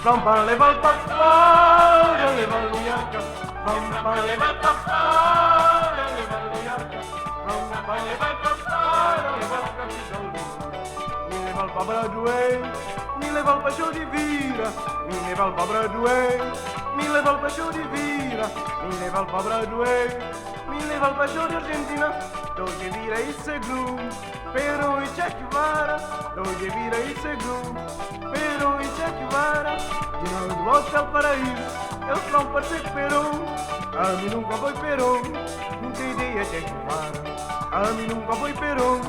Pam leva il papà, leva l'uiarca, pam leva il papà, leva l'uiarca, pam leva il papà, leva il capitolo. Mi leva il pabraduè, mi leva il pascio di vira, mi leva il pabraduè, mi leva il pascio di vira, mi leva il pabraduè, mi leva il pascio di Argentina, dove vira il seglu, pero i Che Guevara, dove vira il seglu, pero i Che Guevara, de volta ao paraíso, eles não parecem Perón, a mim nunca foi Perón, nunca iria Che Guevara, a mim nunca foi Perón,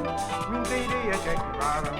nunca iria Che Guevara.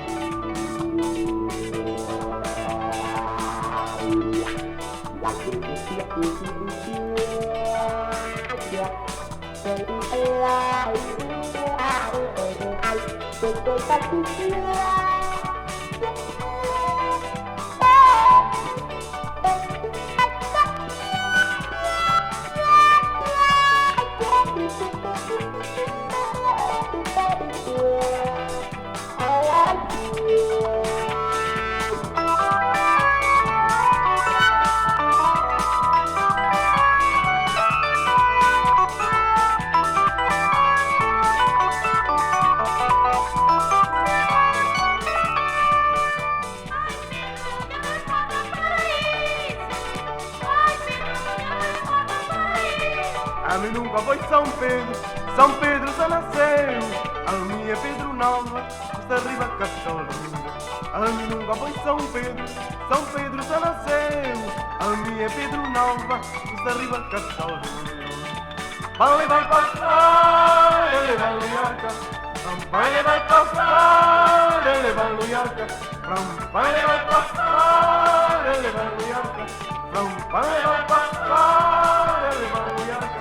A mim nunca foi São Pedro só nasceu. A minha é Pedro Nova, está arriba Capitólio. A mim nunca foi São Pedro só nasceu. A minha é Pedro Nova, está arriba Capitólio. Vai levar para fora, ele vai luiarca. Vai levar para fora, ele vai luiarca. Vai levar para fora, ele vai luiarca. Vai levar para fora, ele vai luiarca.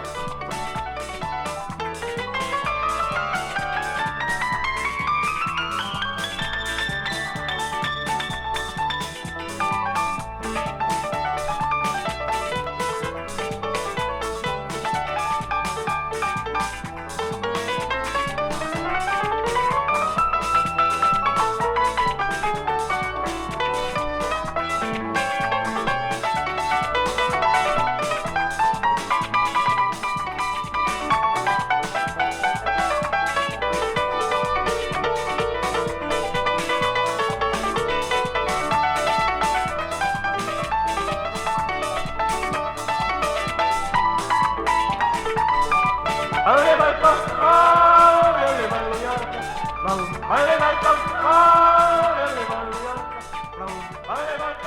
Vai levar para fora, ele vai luiarca. Vai levar para fora, ele vai luiarca. Vai levar